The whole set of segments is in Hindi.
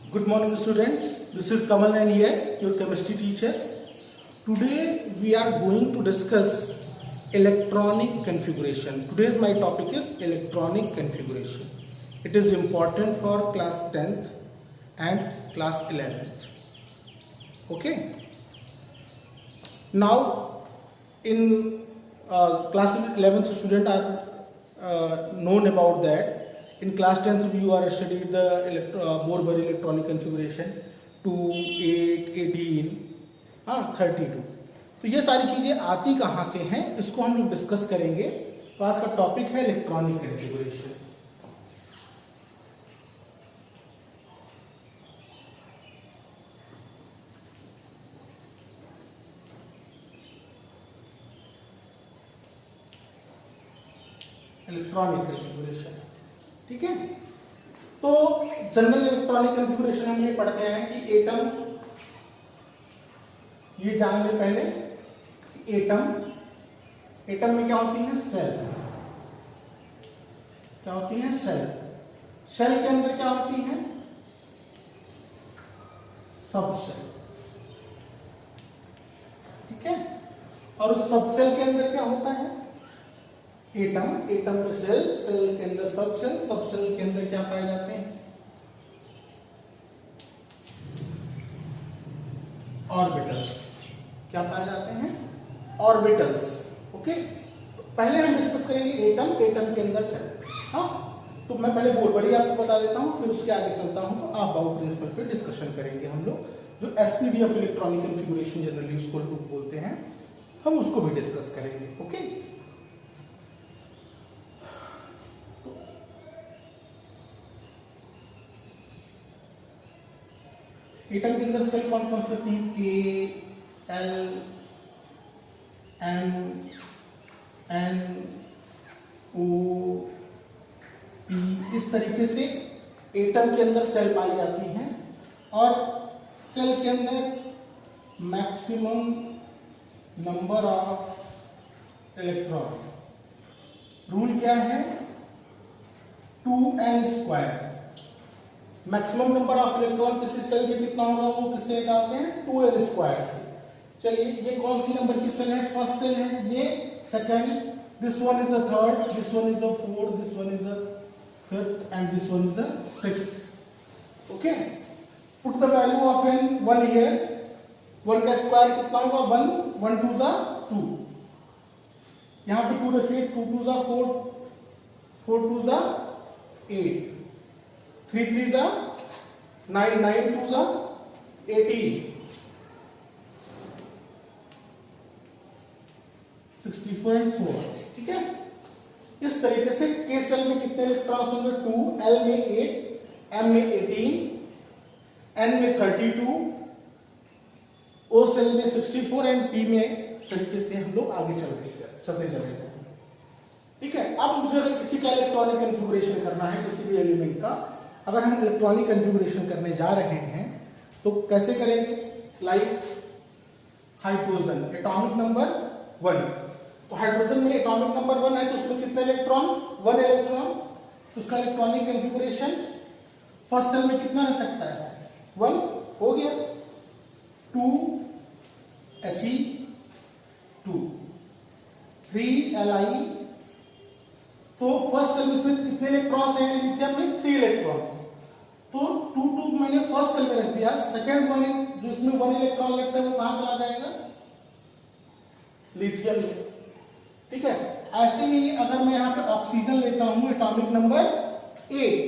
Good morning students, this is Kamal and here, your chemistry teacher. Today we are going to discuss electronic configuration. Today's my topic is electronic configuration. It is important for class 10th and class 11th. Okay. Now in class 11th student are known about that. In class 10th you are studied the Bohr-Bayer electronic configuration 2, 8, 18, 32. तो ये सारी चीजें आती कहाँ से हैं इसको हम लोग डिस्कस करेंगे. तो आज का टॉपिक है इलेक्ट्रॉनिक कॉन्फ़िगरेशन. इलेक्ट्रॉनिक कॉन्फ़िगरेशन, ठीक है. तो जनरल इलेक्ट्रॉनिक कॉन्फ़िगरेशन हम ये पढ़ते हैं कि एटम, ये जान ले पहले कि एटम में क्या होती है, सेल. क्या होती है, सेल. सेल के अंदर क्या होती है, सब सेल, ठीक है. और उस सब सेल के अंदर क्या होता है, एटम में सेल, सेल के अंदर सब सेल, सब सेल के अंदर क्या पाए जाते हैं, ऑर्बिटल्स. क्या पाए जाते हैं, ऑर्बिटल्स. ओके. पहले हम डिस्कस करेंगे एटम के अंदर सेल. हाँ, तो मैं पहले बोर-बायर आपको बता देता हूँ, फिर उसके आगे चलता हूँ. तो आप बाउ प्रिंसिपल पे डिस्कशन करेंगे हम लोग. जो एसपीडीएफ इलेक्ट्रॉनिक कॉन्फ़िगरेशन जनरली उसको बोलते हैं, हम उसको भी डिस्कस करेंगे. ओके. एटम के अंदर सेल कौन कौन सी होती है, के, एल, एम, एन, ओ, पी. इस तरीके से एटम के अंदर सेल पाई जाती हैं. और सेल के अंदर maximum number of electron. Rule क्या है, 2n². Maximum number of electron किसी सेल में कितना होगा वो किससे निकालते हैं, 2n² से. चलिए, ये कौन सी नंबर की सेल है, फर्स्ट सेल है, ये second, this one is the third, this one is the fourth, this one is the fifth and this one is the sixth. Okay. Put the value of n 1 here. 1 का स्क्वायर कितना होगा, 1, 1 2 जा 2. यहां पे 2 रखिए, 2 2 जा 4, 4 2 जा 8, 3 3 जा 9, 9 2 जा 18, 64 एंड 4. ठीक है. इस तरीके से के सेल में कितने इलेक्ट्रॉन्स होंगे, 2, एल में 8, एम में 18, एन में 32, ओ सेल में 64 एंड पी में. इस तरीके से हम लोग आगे चलते चलेंगे. ठीक है. अब मुझे अगर किसी का इलेक्ट्रॉनिक कॉन्फ़िगरेशन करना है, किसी भी एलिमेंट का अगर हम इलेक्ट्रॉनिक कॉन्फ़िगरेशन करने जा रहे हैं तो कैसे करेंगे, लाइक हाइड्रोजन, एटॉमिक नंबर 1. तो हाइड्रोजन में एटॉमिक नंबर 1 है तो उसमें कितने इलेक्ट्रॉन, 1 इलेक्ट्रॉन. उसका इलेक्ट्रॉनिक कॉन्फ़िगरेशन फर्स्ट सेल में कितना रह सकता है, 1. हो गया. 2 He2, 3 Li. तो फर्स्ट सेल में इसमें कितने इलेक्ट्रॉन्स हैं, लिथियम में 3 इलेक्ट्रॉन्स. तो 2 2 मैंने फर्स्ट सेल में रख दिया. सेकंड वन जो इसमें 1 इलेक्ट्रॉन लेफ्ट है वो कहां चला जाएगा, लिथियम में. ठीक है. ऐसे ही अगर मैं यहां पे ऑक्सीजन लेता हूं, atomic number 8.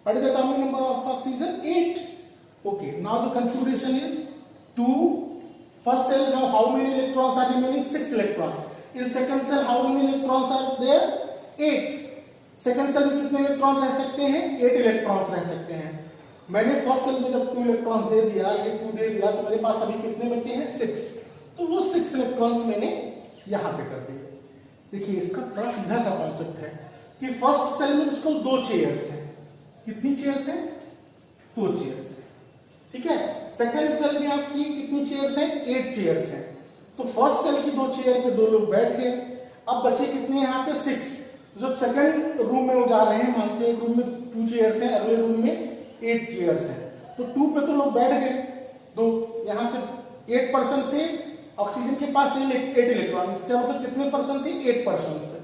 What is atomic number of oxygen, 8. Okay. Now the configuration is 2. First shell, now how many electrons are remaining, 6 electron. In second shell how many electrons are there, 8. Second shell में कितने इलेक्ट्रॉन रह सकते हैं, 8 इलेक्ट्रॉन्स रह सकते हैं. मैंने फर्स्ट सेल में जब 2 इलेक्ट्रॉन्स दे दिया, ये 2 दे दिया, तो मेरे पास अभी कितने बचे हैं, 6. तो वो 6 इलेक्ट्रॉन्स मैंने यहां पे कर दिए. देखिए, इसका बड़ा सीधा सा कॉन्सेप्ट है कि फर्स्ट सेल में उसको 2 चेयर्स हैं. कितनी चेयर्स हैं, 2 चेयर्स हैं. ठीक है. सेकंड सेल में आपकी कितनी चेयर्स हैं, 8 चेयर्स हैं. तो फर्स्ट सेल की 2 चेयर पे 2 लोग बैठ गए. अब बचे कितने यहाँ पे 6. जब सेकंड रूम में वो जा रहे हैं, मानते हैं रूम में 2 चेयर्स हैं, अगले रूम में 8 चेयर्स हैं. तो 2 पे तो लोग बैठ गए, दो यहां से 8% थे, ऑक्सीजन के पास 8 इलेक्ट्रॉन, इसका मतलब कितने परसेंट थे? 8% थे।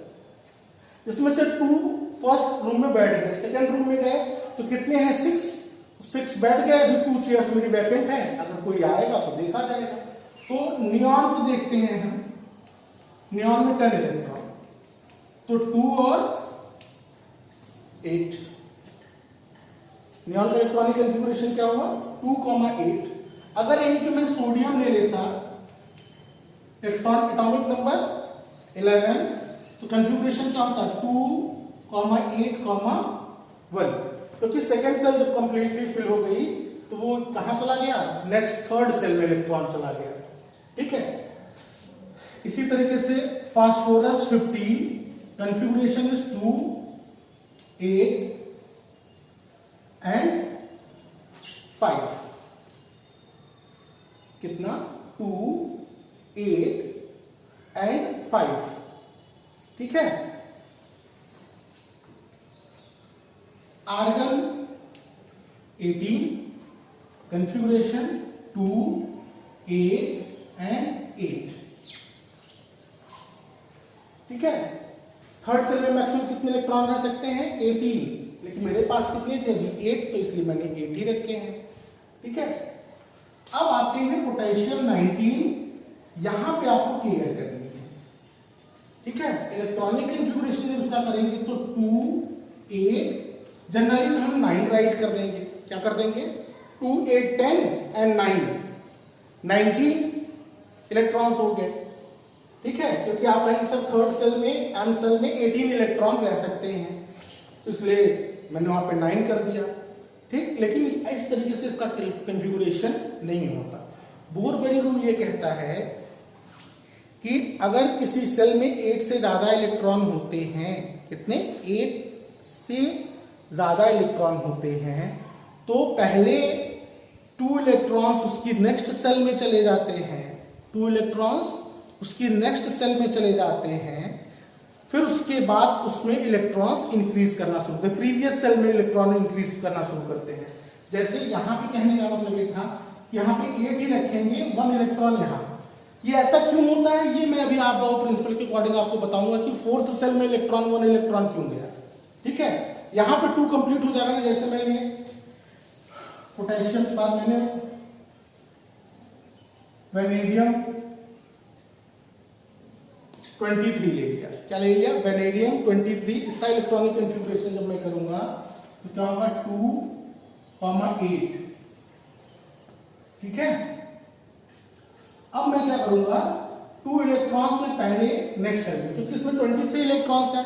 इसमें से 2 फर्स्ट रूम में बैठ गए, सेकंड रूम में गए तो कितने हैं? 6 बैठ गए। अभी 2 चेयर्स मेरी वैकेंट है, अगर कोई आएगा तो देखा जाएगा। तो नियॉन को देखते हैं हम, नियॉन में 10 इलेक्ट्रॉन, तो 2 और 8, नियॉन का इलेक्ट्रॉनिक कॉन्फ़िगरेशन क्या हुआ? 2,8। अगर यही कि मैं सोडियम ले लेता, एटॉमिक नंबर 11, तो कॉन्फ़िगरेशन क्या होता? 2,8,1। क्योंकि सेकेंड सेल जब कंप्लीटली फिल हो गई तो वो कहां चला गया? नेक्स्ट थर्ड सेल में इलेक्ट्रॉन चला गया। ठीक है, इसी तरीके से फास्फोरस 15, कॉन्फ़िगरेशन इज 2, 8 एंड 5। कितना? 2, 8 एंड 5। ठीक है, आर्गन 18, कॉन्फ़िगरेशन 2, 8 एंड 8। ठीक है, थर्ड सेल में मैक्सिमम कितने इलेक्ट्रॉन रह सकते हैं? 18, लेकिन मेरे पास कितने थे अभी? 8, तो इसलिए मैंने 8 ही रखे हैं। ठीक है, अब आते हैं पोटेशियम 19, यहां पे आपको क्लियर करनी है। ठीक है, इलेक्ट्रॉनिक कॉन्फ़िगरेशन जब उसका करेंगे तो 2, 8, जनरली हम 9 राइट कर देंगे। क्या कर देंगे? 2, 8, 10 एंड 9, 19 इलेक्ट्रॉन्स हो गए। ठीक है, क्योंकि आप कहेंगे सर थर्ड सेल में, एम सेल में 18 इलेक्ट्रॉन रह सकते हैं, इसलिए मैंने वहां पे 9 कर दिया। ठीक, लेकिन इस तरीके से इसका कॉन्फ़िगरेशन नहीं होता। बोरबेरी रूल ये कहता है कि अगर किसी सेल में 8 से ज्यादा इलेक्ट्रॉन होते हैं, कितने? 8 से ज्यादा इलेक्ट्रॉन होते हैं, तो पहले 2 इलेक्ट्रॉन्स उसकी नेक्स्ट सेल में चले जाते हैं, 2 इलेक्ट्रॉन्स उसकी नेक्स्ट सेल में चले जाते हैं, फिर उसके बाद उसमें इलेक्ट्रॉन्स इंक्रीज करना शुरू करते हैं, प्रीवियस सेल में इलेक्ट्रॉन इंक्रीज करना शुरू करते हैं। जैसे यहां पे कहने का मतलब ये था कि यहां पे 8 ही रखेंगे, 1 इलेक्ट्रॉन यहां। ये ऐसा क्यों होता है, ये मैं अभी आप प्रिंसिपल के अकॉर्डिंग आपको बताऊंगा कि फोर्थ सेल में इलेक्ट्रॉन 1 इलेक्ट्रॉन क्यों गया। ठीक है, यहां पे 2 कंप्लीट हो जाएगा ना, जैसे मैंने पोटेशियम के बाद मैंने वेनेडियम 23 ले लिया। क्या ले लिया? वेनेडियम 23। इसका इलेक्ट्रॉनिक कॉन्फ़िगरेशन जब मैं करूंगा तो क्या होगा? 2,8। ठीक है, अब मैं क्या करूंगा? 2 इलेक्ट्रॉन्स में पहले नेक्स्ट सेल में, क्योंकि इसमें 23 इलेक्ट्रॉन्स है,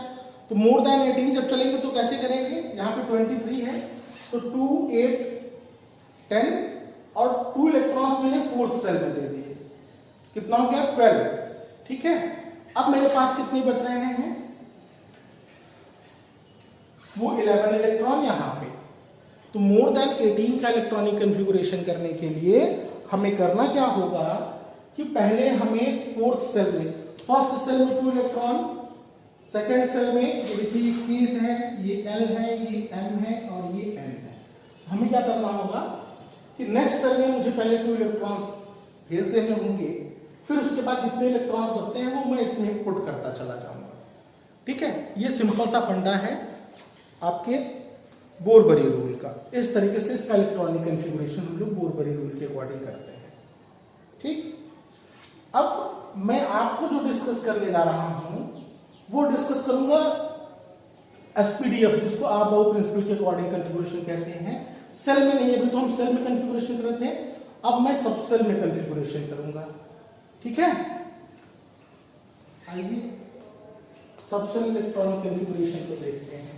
तो मोर देन 18 जब चलेंगे तो कैसे करेंगे? यहाँ पे 23 है तो 2, 8, 10 और 2 इलेक्ट्रॉन्स मैंने फोर्थ सेल में दे दिए। कितना हो गया? 12। ठीक है, अब मेरे पास कितने बच रहे हैं? वो 11 इलेक्ट्रॉन यहां पे। तो मोर देन 18 का इलेक्ट्रॉनिक कॉन्फ़िगरेशन करने के लिए हमें करना क्या होगा कि पहले हमें फोर्थ सेल में, फर्स्ट सेल में 2 इलेक्ट्रॉन, सेकेंड सेल में ये 21 है, ये L है, ये M है और ये N है। हमें क्या करना होगा कि नेक्स्ट सेल में मुझे पहले 2 इलेक्ट्रॉन्स भेज देने होंगे, फिर उसके बाद जितने इलेक्ट्रॉन्स बचते हैं वो मैं इसमें पुट करता चला जाऊंगा। ठीक है, ये सिंपल सा फंडा है आपके बोरबेरी रूल का। इस तरीके से इसका इलेक्ट्रॉनिक कॉन्फ़िगरेशन हम लोग बोरबेरी रूल के अकॉर्डिंग करते हैं। ठीक, अब मैं आपको जो डिस्कस करने जा रहा हूं वो डिस्कस करूंगा एसपीडीएफ, जिसको आप बाउ प्रिंसिपल के अकॉर्डिंग कॉन्फ़िगरेशन कहते हैं। सेल में नहीं, अभी तो हम सेल में कॉन्फ़िगरेशन करते हैं, अब मैं सब सेल में कॉन्फ़िगरेशन करूंगा। ठीक है, आइए सब सेल इलेक्ट्रॉनिक कॉन्फ़िगरेशन को देखते हैं।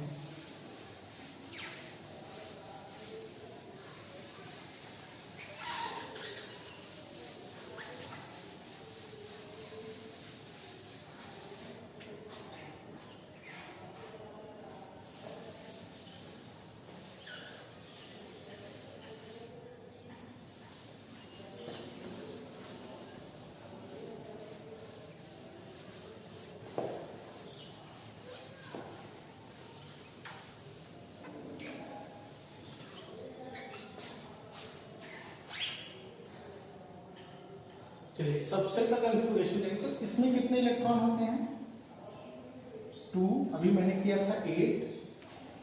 चलिए सबसेल का कॉन्फ़िगरेशन देखें तो इसमें कितने इलेक्ट्रॉन होते हैं 2, अभी मैंने किया था 8,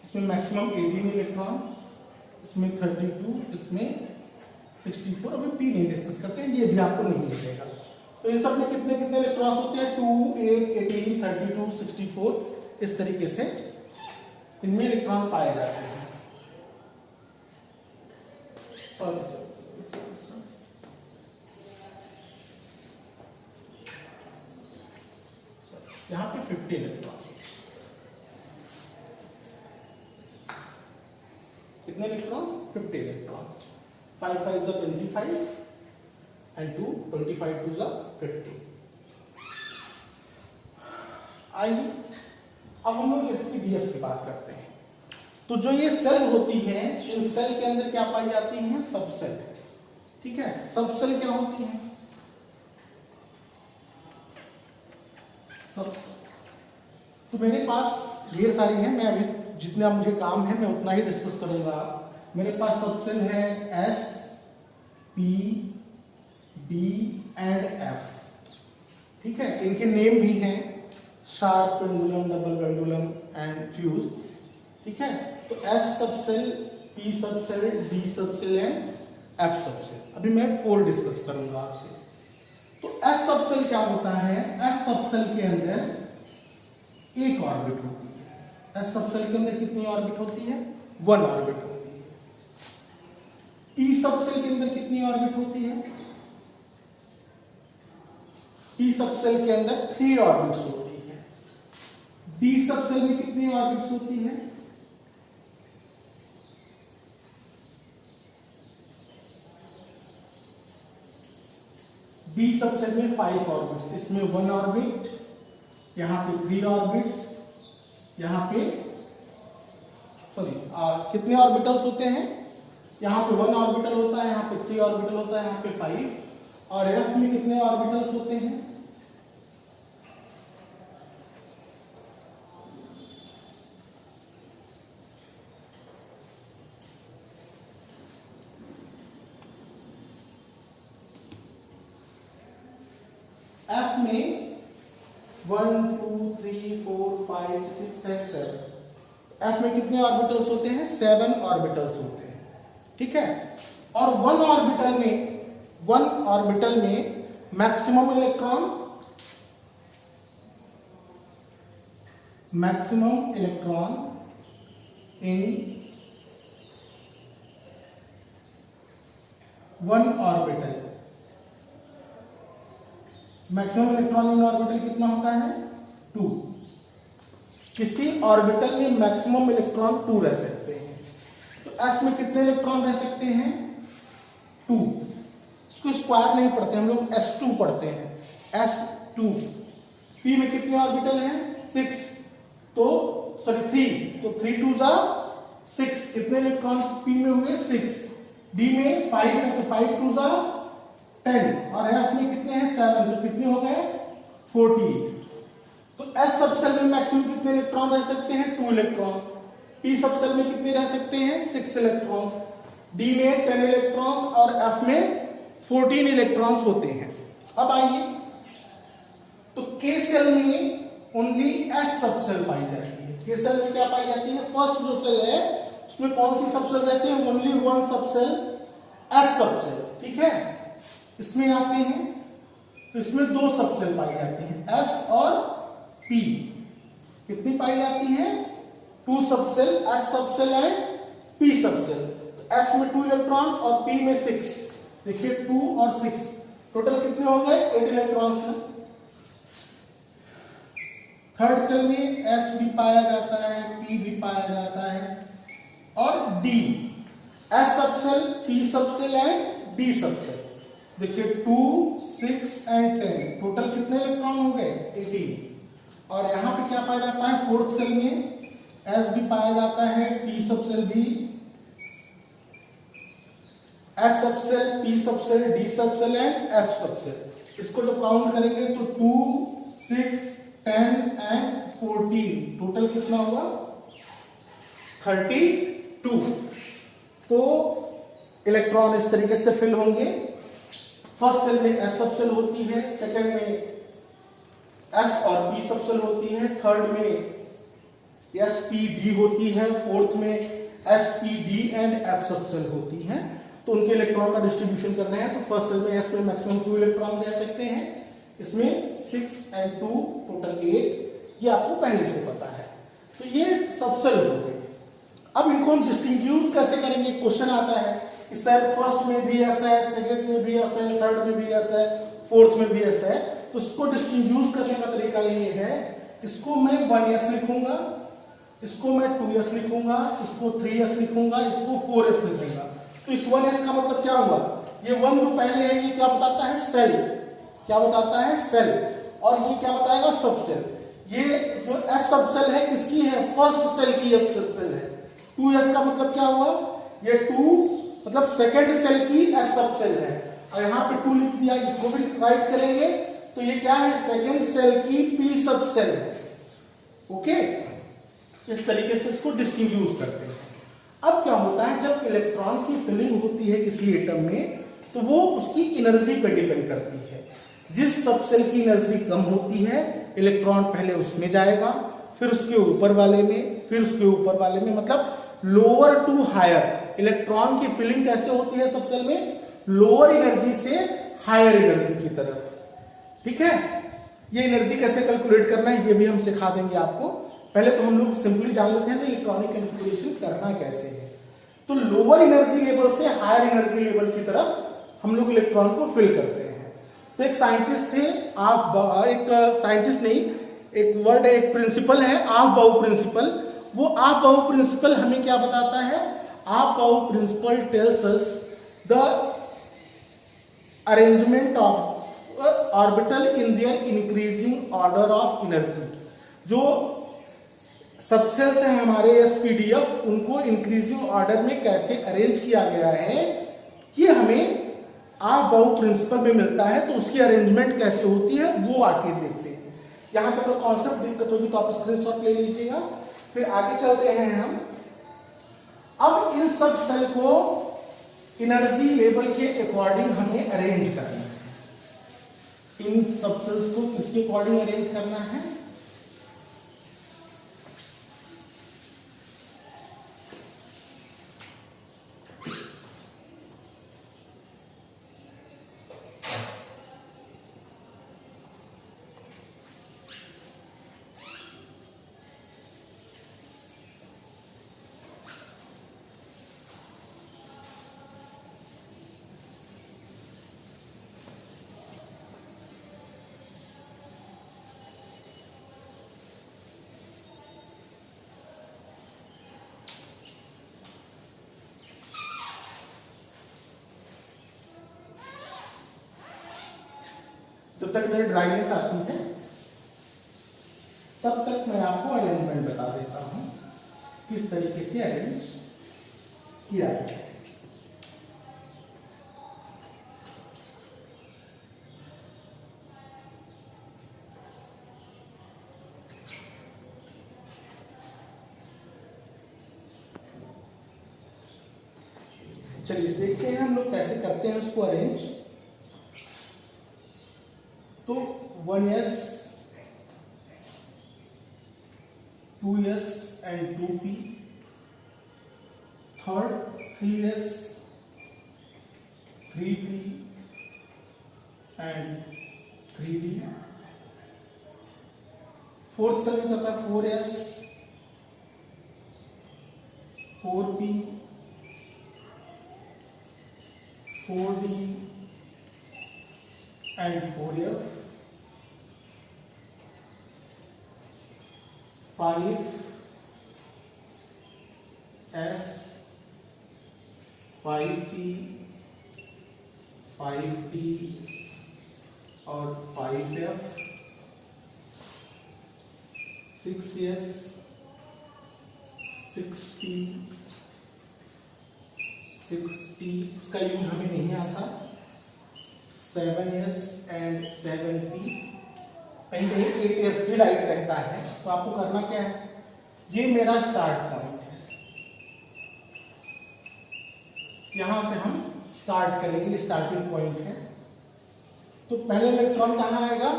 इसमें मैक्सिमम 18 इलेक्ट्रॉन, इसमें 32, इसमें 64, अभी पी नहीं डिस्कस करते हैं, ये भी आपको नहीं मिलेगा। तो इन सब में कितने कितने इलेक्ट्रॉन्स होते हैं 2, 8, 18, 32, 64, इस तरीके से इनमें इलेक्ट्रॉन पाए जाते हैं। यहाँ पे 50 इलेक्ट्रॉन, कितने इलेक्ट्रॉन 50 इलेक्ट्रॉन, 5 5 जा 25 एंड 2 25 2 जा 50। आइए अब हम लोग एसपीडीएफ की बात करते हैं। तो जो ये सेल होती है, इन सेल के अंदर क्या पाई जाती है सबसेल, ठीक है। सबसेल क्या होती है सब, तो मेरे पास ढेर सारी है, मैं अभी जितना मुझे काम है मैं उतना ही डिस्कस करूंगा। मेरे पास सबसेल है S, P, D and F, ठीक है। इनके नेम भी हैं sharp pendulum, double pendulum and fuse, ठीक है। तो S subshell, P subshell, D subshell and F subshell, अभी मैं 4 डिस्कस करूंगा आपसे। तो एस सबसेल क्या होता है, एस सबसेल के अंदर एक ऑर्बिट होती है। एस सबसेल के अंदर कितनी ऑर्बिट होती है 1 ऑर्बिट होती है। पी सबसेल के अंदर कितनी ऑर्बिट होती है, पी सबसेल के अंदर 3 ऑर्बिट्स होती है। डी सबसेल में कितनी ऑर्बिट्स होती है, डी सबसेल में 5 ऑर्बिट्स, इसमें 1 ऑर्बिट, यहाँ पे 3 ऑर्बिट्स, यहाँ पे सॉरी कितने ऑर्बिटल्स होते हैं, यहाँ पे 1 ऑर्बिटल होता है, यहाँ पे 3 ऑर्बिटल होता है, यहाँ पे 5, और एफ में कितने ऑर्बिटल्स होते हैं, एफ में 1 2 3 4 5 6 7, एफ में कितने ऑर्बिटल्स होते हैं 7 ऑर्बिटल्स होते हैं, ठीक है। और 1 ऑर्बिटल में maximum electron in 1 orbital, maximum electron in orbital कितना होता है 2। किसी ऑर्बिटल में मैक्सिमम इलेक्ट्रॉन 2 रह सकते हैं। तो एस में कितने इलेक्ट्रॉन रह सकते हैं 2, इसको स्क्वायर नहीं पढ़ते हम लोग, s2 पढ़ते हैं, s2। पी में कितने ऑर्बिटल हैं 6, तो सॉरी 3, तो 3 2 जा 6, कितने इलेक्ट्रॉन पी में हुए 6। डी में 5 है तो 5 2 जा 10, और एफ में कितने हैं 7, तो कितने हो गए 14। तो एस सबसेल में मैक्सिमम कितने इलेक्ट्रॉन रह सकते हैं 2 इलेक्ट्रॉन्स। पी सबसेल में कितने रह सकते हैं 6 इलेक्ट्रॉन्स, डी में 10 इलेक्ट्रॉन्स और एफ में 14 इलेक्ट्रॉन्स होते हैं। अब आइए, तो के सेल में ओनली एस सबसेल पाई जाती है। के सेल में क्या पाई जाती है, फर्स्ट जो सेल है उसमें कौन सी सबसेल रहती है, ओनली 1 सबसेल, एस सबसेल, ठीक है। इसमें आते हैं तो इसमें 2 सबसेल पाई जाती हैं, एस और पी। कितनी पाई जाती हैं 2 subshell, S subshell and P subshell. S में 2 इलेक्ट्रॉन और पी में 6, देखिए 2 और 6, टोटल कितने हो गए 8 इलेक्ट्रॉन्स हैं। थर्ड सेल में एस भी पाया जाता है, पी भी पाया जाता है, और D, S subshell, P subshell and D subshell. देखिए 2 6 एंड 10, टोटल कितने इलेक्ट्रॉन हो गए 18। और यहां पे क्या पाया जाता है फोर्थ सेल में, एस भी पाया जाता है, पी सबसेल भी, S subshell, P subshell, D subshell and F subshell. इसको जब काउंट करेंगे तो 2 6 10 एंड 14, टोटल कितना होगा 32। तो इलेक्ट्रॉन इस तरीके से फिल होंगे। फर्स्ट सेल में S सब सेल होती है, सेकंड में S और P सब सेल होती है, थर्ड में SPD होती है, फोर्थ में SPD एंड F सब सेल होती है। तो उनके इलेक्ट्रॉन का डिस्ट्रीब्यूशन करना है तो फर्स्ट सेल में S में मैक्सिमम 2 इलेक्ट्रॉन दे सकते हैं, इसमें 6 and 2 टोटल 8, ये आपको पहले से पता है। तो ये सब सेल हो गए। अब इनको हम डिस्टिंग्यूश कैसे करेंगे, क्वेश्चन आता है कि सर फर्स्ट में भी S है, सेकंड में भी S है, थर्ड में भी S है, फोर्थ में भी S है। तो इसको डिस्टिंग्यूश करने का तरीका ये है, इसको मैं 1S लिखूंगा, इसको मैं 2S लिखूंगा, इसको 3S लिखूंगा, इसको 4S लिखूंगा। तो इस 1S का मतलब क्या हुआ, ये 1 जो पहले है ये क्या बताता है, सेल, क्या बताता है, सेल, और ये क्या बताएगा, सब सेल। ये जो S सब सेल है किसकी है, फर्स्ट सेल की सब सेल है। 2S का मतलब क्या हुआ, ये 2 मतलब सेकंड सेल की S सब सेल है, और यहाँ पे 2 लिख दिया, इसको भी राइट करेंगे तो ये क्या है, सेकंड सेल की P सब सेल है। ओके, इस तरीके से इसको डिस्टिंग्यूश करते हैं। अब क्या होता है, जब इलेक्ट्रॉन की फिलिंग होती है किसी एटम में तो वो उसकी एनर्जी पे डिपेंड करती है। जिस सब सेल की एनर्जी कम होती है इलेक्ट्रॉन पहले उसमें जाएगा, फिर उसके ऊपर वाले में, फिर उसके ऊपर वाले में, मतलब लोअर टू हायर। इलेक्ट्रॉन की फिलिंग कैसे होती है सब सेल में, लोअर एनर्जी से हायर एनर्जी की तरफ। ठीक है, ये एनर्जी कैसे कैलकुलेट करना है ये भी हम सिखा देंगे आपको। पहले तो हम लोग सिंपली जान लेते हैं इलेक्ट्रॉनिक कॉन्फ़िगरेशन करना कैसे है। तो लोअर एनर्जी लेवल से हायर एनर्जी लेवल की तरफ हम लोग इलेक्ट्रॉन को फिल करते हैं। तो एक साइंटिस्ट थे, एक साइंटिस्ट नहीं, एक वर्ड है, एक प्रिंसिपल है, ऑफ-बाउ प्रिंसिपल। वो ऑफ-बाउ प्रिंसिपल हमें क्या बताता है, Aufbau principle tells us the arrangement of orbital in their increasing order of energy. जो सबसेल्स हैं हमारे SPDF, उनको इंक्रीजिंग ऑर्डर में कैसे अरेंज किया गया है ये हमें ऑफ-बाउ प्रिंसिपल में मिलता है। तो उसकी अरेंजमेंट कैसे होती है वो आके देखते हैं। यहां तक तो कॉन्सेप्ट दिक्कत होगी तो आप स्क्रीनशॉट ले लीजिएगा। फिर आगे चलते हैं हम। अब इन सब सेल को एनर्जी लेवल के अकॉर्डिंग हमें अरेंज करना है। इन सब सेल्स को किसके अकॉर्डिंग अरेंज करना है, जब तक इधर ड्राइनेस आती है तब तक मैं आपको अरेंजमेंट बता देता हूं किस तरीके से अरेंज किया है। चलिए देखते हैं हम लोग कैसे करते हैं उसको अरेंज। तो 1S 2S and 2P, third 3S 3P and 3D, fourth shell में करता है 4S 4P 4D and 4F, 5S 5T 5D और 5F, 6S 6P 6T, इसका यूज हमें नहीं आता, 7S एंड 7P, कहीं कहीं 8S भी राइट रहता है। तो आपको करना क्या है, ये मेरा स्टार्ट पॉइंट है, यहां से हम स्टार्ट करेंगे, स्टार्टिंग पॉइंट है। तो पहले इलेक्ट्रॉन कहाँ आएगा,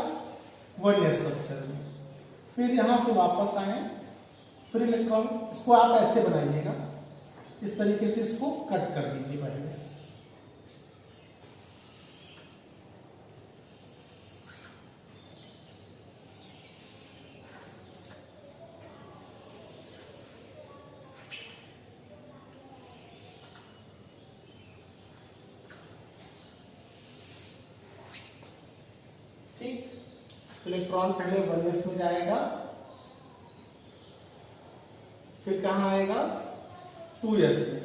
1s सबसेल में, फिर यहां से वापस आए, फिर इलेक्ट्रॉन, इसको आप ऐसे बनाइएगा, इस तरीके से इसको कट कर दीजिए पहले। ठीक, इलेक्ट्रॉन पहले 1s में जाएगा, फिर कहां आएगा, 2s में,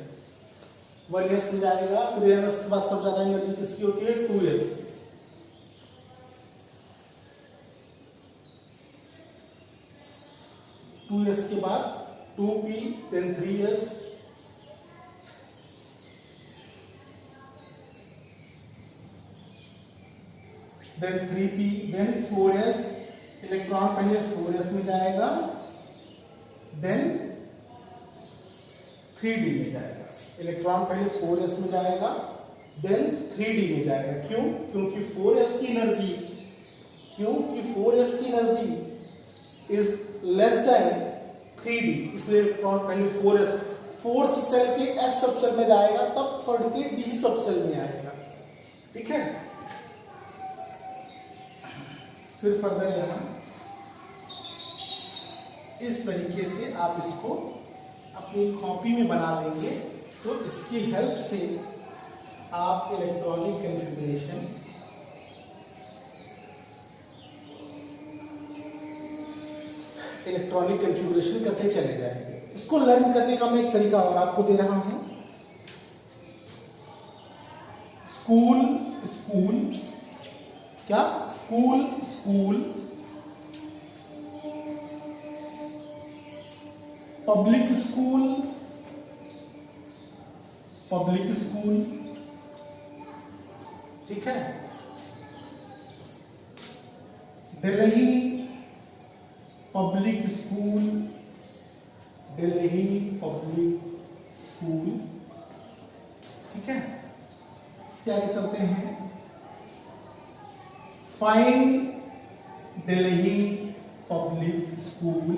1s में जाएगा, फिर उसके बाद सबसे ज्यादा एनर्जी किसकी होती है, 2s की। के बाद 2p, then 3s, then 3p, then 4s, electron पहले 4s में जाएगा, then 3d में जाएगा, इलेक्ट्रॉन पहले 4s में जाएगा, then 3d में जाएगा। क्यों? क्योंकि 4s की energy, is less than 3d, इसलिए इलेक्ट्रॉन पहले 4s, फोर्थ सेल के s सबसेल में जाएगा, तब थर्ड के d सबसेल में आएगा। ठीक है, फिर फर्दर यहां इस तरीके से आप इसको अपनी कॉपी में बना लेंगे, तो इसकी हेल्प से आप इलेक्ट्रॉनिक कॉन्फ़िगरेशन करते चले जाएंगे। इसको लर्न करने का मैं एक तरीका और आपको दे रहा हूं। स्कूल क्या, स्कूल, पब्लिक स्कूल, ठीक है, दिल्ली पब्लिक स्कूल, ठीक है। इसके आगे चलते हैं, find Delhi public school,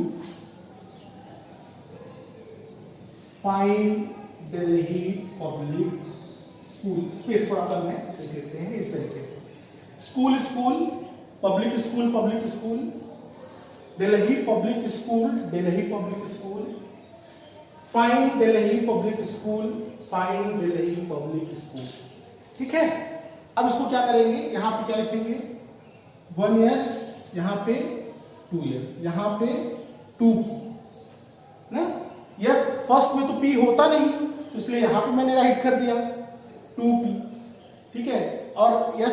space थोड़ा कम है, लिख देते हैं इस तरीके से, school, public school, Delhi public school, find Delhi public school, ठीक है। अब इसको क्या करेंगे, यहां पे क्या लिखेंगे, 1s, यहां पे 2s, यहां पे 2p ना, यस फर्स्ट में तो p होता नहीं, इसलिए यहां पे मैंने राइट कर दिया 2p, ठीक है। और यस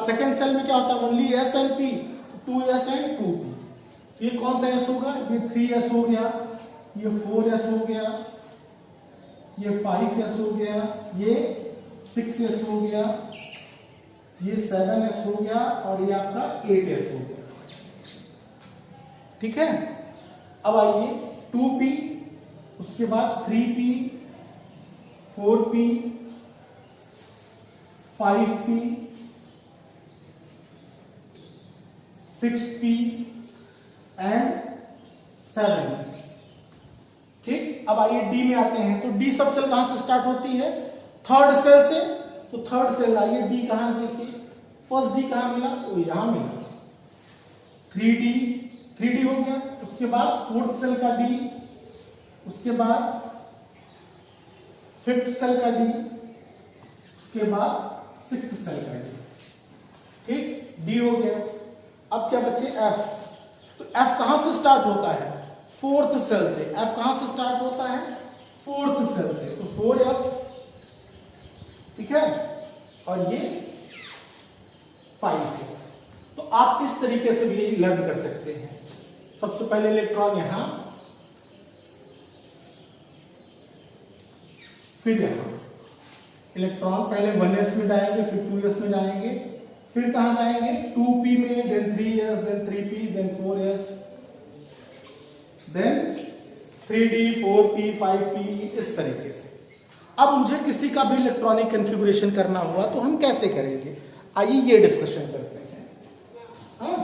सेकेंड सेल में क्या होता है, only s and p, 2s and 2p। ये कौन सा s होगा, ये 3s हो गया, ये 4s हो गया, ये 5s हो गया, ये 6s हो गया, ये 7s हो गया, और ये आपका 8s हो गया, ठीक है। अब आइए 2p, उसके बाद 3p, 4p, 5p, 6p and 7p, ठीक। अब आइए डी में आते हैं, तो डी सब सेल कहां से स्टार्ट होती है, थर्ड सेल से, तो थर्ड सेल आइए डी कहां, देखिए फर्स्ट डी कहां मिला, तो यहां मिला, 3d हो गया, उसके बाद फोर्थ सेल का डी, उसके बाद फिफ्थ सेल का डी, उसके बाद सिक्स्थ सेल का डी, ठीक, डी हो गया। अब क्या बचे, एफ, तो एफ कहां से स्टार्ट होता है, फोर्थ सेल से, एफ कहां से स्टार्ट होता है, फोर्थ सेल से, तो 4f, ठीक है, और ये 5, तो आप इस तरीके से भी लर्न कर सकते हैं। सबसे पहले इलेक्ट्रॉन यहां, फिर यहां इलेक्ट्रॉन पहले 1s में जाएंगे, फिर 2s में जाएंगे, फिर कहां जाएंगे, 2p में, then 3s, then 3p, then 4s, then 3d, 4p, 5p, इस तरीके से। अब मुझे किसी का भी इलेक्ट्रॉनिक कॉन्फ़िगरेशन करना हुआ तो हम कैसे करेंगे, आइए ये डिस्कशन करते हैं। हाँ,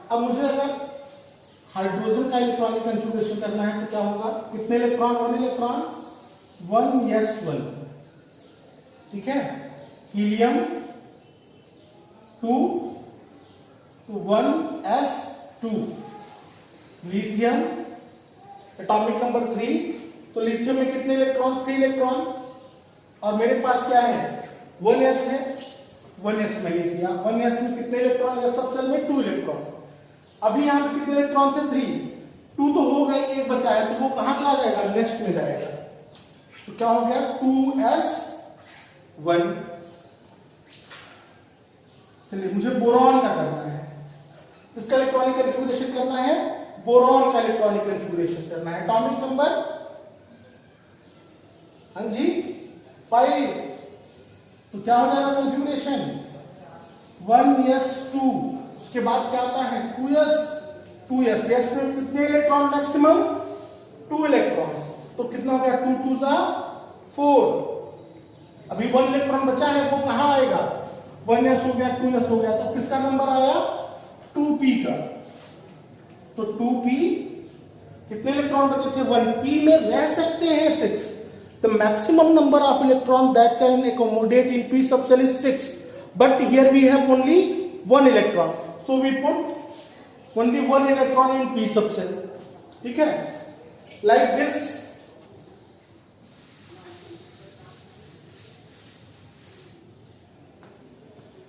अब मुझे अगर हाइड्रोजन का इलेक्ट्रॉनिक कॉन्फ़िगरेशन करना है तो क्या होगा? कितने इलेक्ट्रॉन? 1 इलेक्ट्रॉन, 1s1, ठीक है। हीलियम 2 तो 1s2, लिथियम एटॉमिक नंबर 3, तो लिथियम में कितने इलेक्ट्रॉन? 3 इलेक्ट्रॉन, और मेरे पास क्या है? 1s है, 1s मैंने लिया। 1s में कितने इलेक्ट्रॉन? या सब सेल में 2 इलेक्ट्रॉन। अभी यहाँ पे कितने इलेक्ट्रॉन थे? 3, 2 तो हो गए, एक बचा है, तो वो कहां चला जाएगा? नेक्स्ट में जाएगा। तो क्या हो गया? 2s1। चलिए, मुझे बोरॉन का करना है, इसका इलेक्ट्रॉनिक कॉन्फ़िगरेशन करना है, बोरॉन का इलेक्ट्रॉनिक कॉन्फ़िगरेशन करना है। एटॉमिक नंबर, हाँ जी, 5, तो क्या हो जाएगा कॉन्फ़िगरेशन? 1s2, उसके बाद क्या आता है? 2s s में कितने इलेक्ट्रॉन मैक्सिमम? 2 इलेक्ट्रॉन्स, तो कितना हो गया? 2 2 4। अभी 1 इलेक्ट्रॉन बचा है, वो कहां आएगा? 1s हो गया, 2s हो गया, तो किसका नंबर आया? 2p का। तो 2p, कितने इलेक्ट्रॉन बचे थे? 1p में रह सकते हैं 6। The maximum number of electron that can accommodate in p sub shell is 6, but here we have only 1 electron, so we put only 1 electron in p sub shell, ठीक है, like this.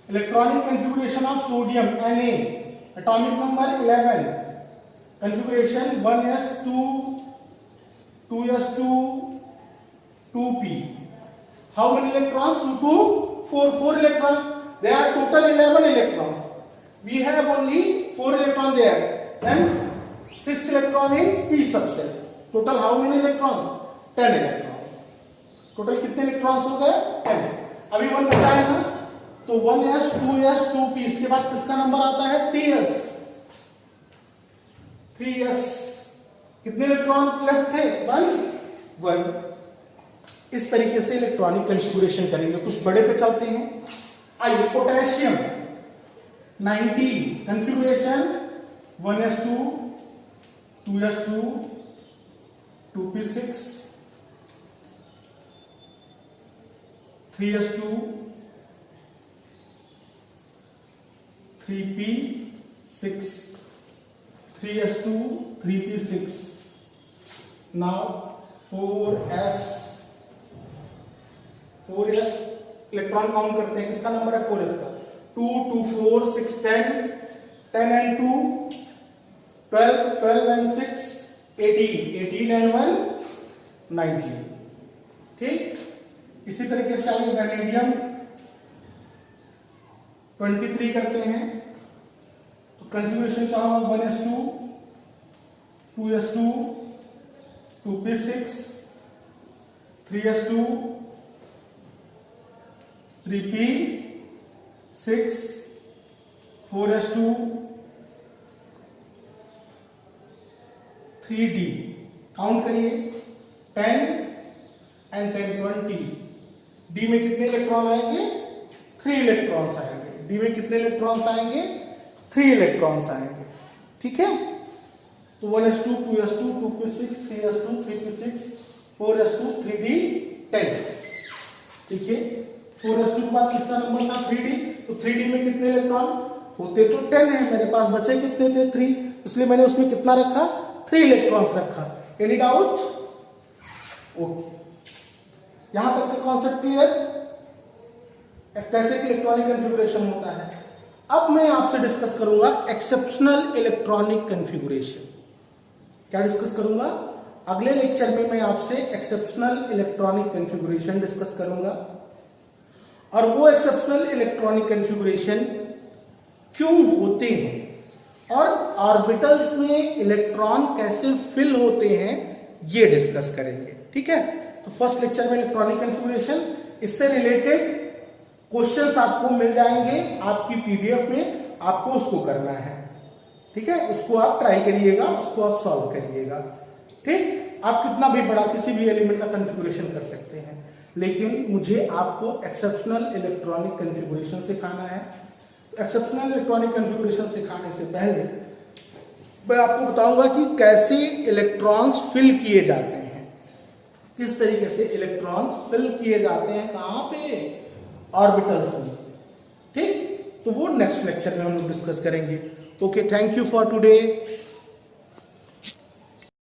Electronic configuration of sodium Na, atomic number 11, configuration 1s2, 2s2, 2p. How many electrons? 2, 4 electrons. There are total 11 electrons. We have only 4 electrons there and 6 electrons in p subcell. Total how many electrons? 10 electrons. Total कितने electrons हो गए? 10. अभी 1 बचा है ना, तो 1s, 2s, 2p, इसके बाद किसका नंबर आता है? 3s. 3s कितने इलेक्ट्रॉन लेफ्ट थे? 1. इस तरीके से इलेक्ट्रॉनिक कॉन्फ़िगरेशन करेंगे। कुछ बड़े पे चलते हैं, आइए। Potassium 90, configuration 1s2, 2s2, 2p6, 3s2, 3p6, 3s2, 3p6. Now 4s electron count करते हैं, किसका नंबर है? 4s का। 2, 2, 4, 6, 10, 10 and 2, 12, 12 and 6, 18, 18 and 1, 19, ठीक। इसी तरीके से आगे वैनेडियम 23 करते हैं, तो कॉन्फ़िगरेशन क्या होगा? 1s2, 2s2, 2p6, 3s2, 3p6, 4s2, 3d. Count करिए, 10 and 10, 20. डी में कितने इलेक्ट्रॉन आएंगे? 3 इलेक्ट्रॉन्स आएंगे। डी में कितने इलेक्ट्रॉन्स आएंगे? 3 इलेक्ट्रॉन्स आएंगे, ठीक है। तो 1s2, 2s2, 2p6, 3s2, 3p6, 4s2, 3d, 10, ठीक है। 4s2 के बाद किसका नंबर था? 3d, तो 3d में कितने इलेक्ट्रॉन होते? तो 10 है, मेरे पास बचे कितने थे? 3, इसलिए मैंने उसमें कितना रखा? 3 इलेक्ट्रॉन्स रखा। Any doubt? ओके, यहां तक का कॉन्सेप्ट क्लियर? कैसे इलेक्ट्रॉनिक कॉन्फ़िगरेशन होता है। अब मैं आपसे डिस्कस करूंगा एक्सेप्शनल इलेक्ट्रॉनिक कॉन्फ़िगरेशन। क्या डिस्कस करूंगा? अगले लेक्चर में मैं आपसे एक्सेप्शनल इलेक्ट्रॉनिक कॉन्फ़िगरेशन डिस्कस करूंगा, और वो एक्सेप्शनल इलेक्ट्रॉनिक कॉन्फ़िगरेशन क्यों होते हैं और ऑर्बिटल्स में इलेक्ट्रॉन कैसे फिल होते हैं, ये डिस्कस करेंगे, ठीक है। तो तो फर्स्ट लेक्चर में इलेक्ट्रॉनिक कॉन्फ़िगरेशन, इससे रिलेटेड क्वेश्चंस आपको मिल जाएंगे आपकी पीडीएफ में, आपको उसको करना है, ठीक है, उसको आप ट्राई करिएगा, उसको आप सॉल्व करिएगा, ठीक। आप कितना भी बड़ा किसी भी एलिमेंट का कॉन्फ़िगरेशन कर सकते हैं, लेकिन मुझे आपको एक्सेप्शनल इलेक्ट्रॉनिक कॉन्फ़िगरेशन सिखाना है। एक्सेप्शनल इलेक्ट्रॉनिक कॉन्फ़िगरेशन सिखाने से पहले मैं आपको बताऊंगा कि कैसे इलेक्ट्रॉन्स फिल किए जाते हैं, किस तरीके से इलेक्ट्रॉन फिल किए जाते हैं, कहां पे, ऑर्बिटल्स में, ठीक। तो वो नेक्स्ट लेक्चर में हम लोग डिस्कस करेंगे। Okay, thank you for today.